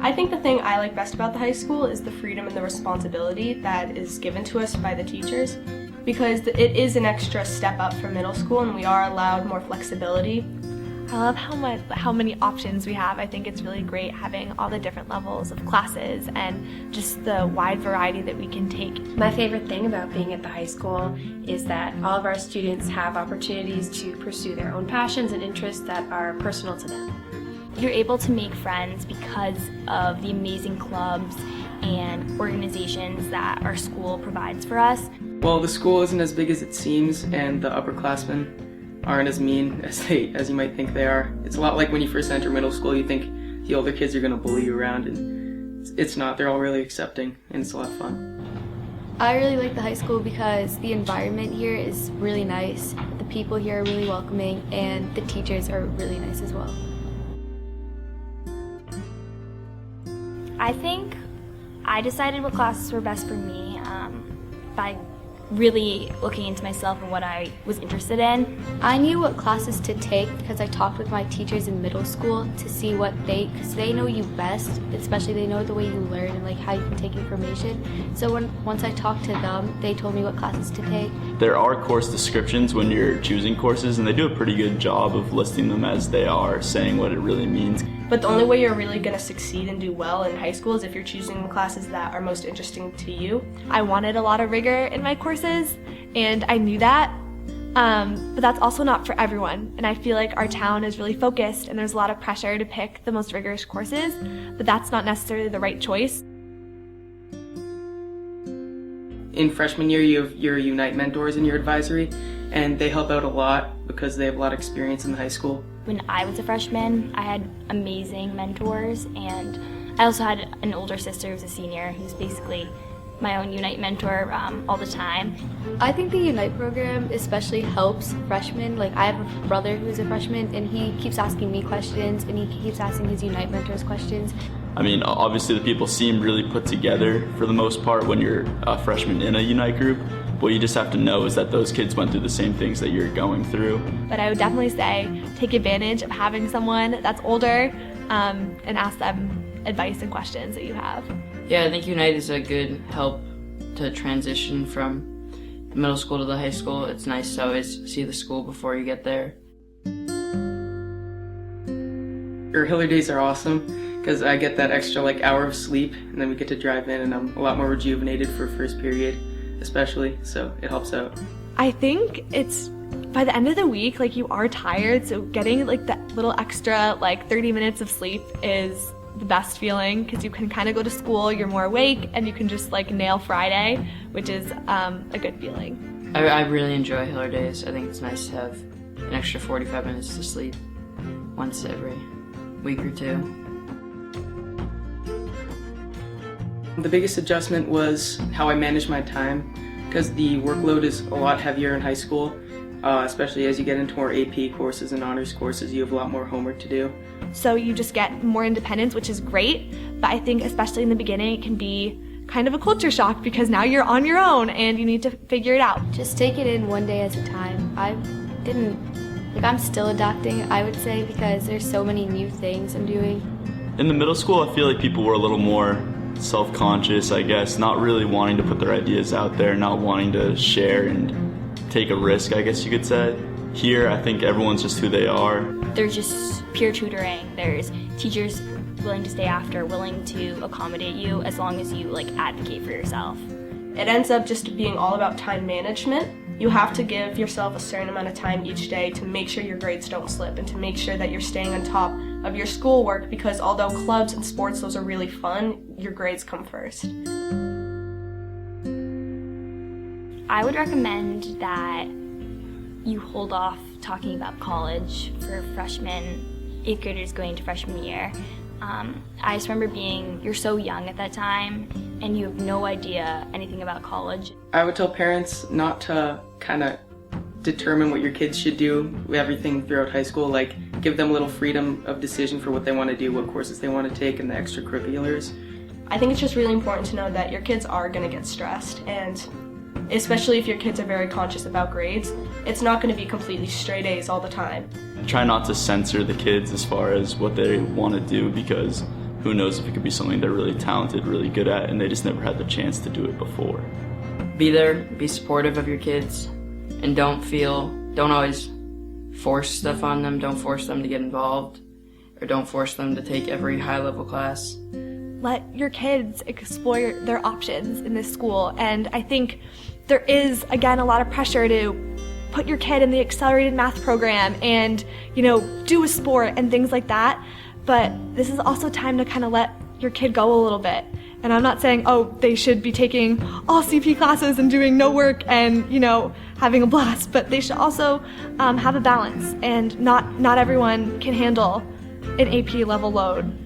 I think the thing I like best about the high school is the freedom and the responsibility that is given to us by the teachers, because it is an extra step up from middle school and we are allowed more flexibility. I love how many options we have. I think it's really great having all the different levels of classes and just the wide variety that we can take. My favorite thing about being at the high school is that all of our students have opportunities to pursue their own passions and interests that are personal to them. You're able to make friends because of the amazing clubs and organizations that our school provides for us. Well, the school isn't as big as it seems, and the upperclassmen aren't as mean as you might think they are. It's a lot like when you first enter middle school, you think the older kids are going to bully you around, and it's not. They're all really accepting, and it's a lot of fun. I really like the high school because the environment here is really nice, the people here are really welcoming, and the teachers are really nice as well. I think I decided what classes were best for me by really looking into myself and what I was interested in. I knew what classes to take because I talked with my teachers in middle school to see because they know you best, especially they know the way you learn and like how you can take information. So once I talked to them, they told me what classes to take. There are course descriptions when you're choosing courses, and they do a pretty good job of listing them as they are, saying what it really means. But the only way you're really going to succeed and do well in high school is if you're choosing the classes that are most interesting to you. I wanted a lot of rigor in my courses, and I knew that, but that's also not for everyone. And I feel like our town is really focused, and there's a lot of pressure to pick the most rigorous courses, but that's not necessarily the right choice. In freshman year, you have your Unite mentors in your advisory, and they help out a lot because they have a lot of experience in the high school. When I was a freshman, I had amazing mentors, and I also had an older sister who's a senior who's basically my own Unite mentor all the time. I think the Unite program especially helps freshmen. Like I have a brother who's a freshman and he keeps asking me questions and he keeps asking his Unite mentors questions. I mean, obviously the people seem really put together for the most part when you're a freshman in a Unite group. What you just have to know is that those kids went through the same things that you're going through. But I would definitely say take advantage of having someone that's older and ask them advice and questions that you have. Yeah, I think Unite is a good help to transition from middle school to the high school. It's nice to always see the school before you get there. Your Hiller days are awesome because I get that extra hour of sleep, and then we get to drive in, and I'm a lot more rejuvenated for first period, especially, so it helps out. I think it's by the end of the week, you are tired, so getting that little extra 30 minutes of sleep is the best feeling because you can kind of go to school, you're more awake, and you can just nail Friday, which is a good feeling. I really enjoy Hiller days. I think it's nice to have an extra 45 minutes to sleep once every week or two. The biggest adjustment was how I manage my time, because the workload is a lot heavier in high school, especially as you get into more AP courses and honors courses. You have a lot more homework to do. So you just get more independence, which is great, but I think especially in the beginning it can be kind of a culture shock because now you're on your own and you need to figure it out. Just take it in one day at a time. I'm still adapting, I would say, because there's so many new things I'm doing. In the middle school, I feel like people were a little more self-conscious, I guess, not really wanting to put their ideas out there, not wanting to share and take a risk, I guess you could say. Here, I think everyone's just who they are. There's just peer tutoring. There's teachers willing to stay after, willing to accommodate you as long as you advocate for yourself. It ends up just being all about time management. You have to give yourself a certain amount of time each day to make sure your grades don't slip and to make sure that you're staying on top of your schoolwork, because although clubs and sports, those are really fun, your grades come first. I would recommend that you hold off talking about college for freshmen, 8th graders going into freshman year. I just remember you're so young at that time and you have no idea anything about college. I would tell parents not to kind of determine what your kids should do with everything throughout high school. Give them a little freedom of decision for what they want to do, what courses they want to take, and the extracurriculars. I think it's just really important to know that your kids are going to get stressed, and especially if your kids are very conscious about grades, it's not going to be completely straight A's all the time. Try not to censor the kids as far as what they want to do, because who knows if it could be something they're really talented, really good at, and they just never had the chance to do it before. Be there, be supportive of your kids, and don't always force stuff on them. Don't force them to get involved, or don't force them to take every high-level class. Let your kids explore their options in this school, and I think there is, again, a lot of pressure to put your kid in the accelerated math program and, do a sport and things like that, but this is also time to kind of let your kid go a little bit. And I'm not saying, they should be taking all CP classes and doing no work and, having a blast, but they should also have a balance, and not everyone can handle an AP level load.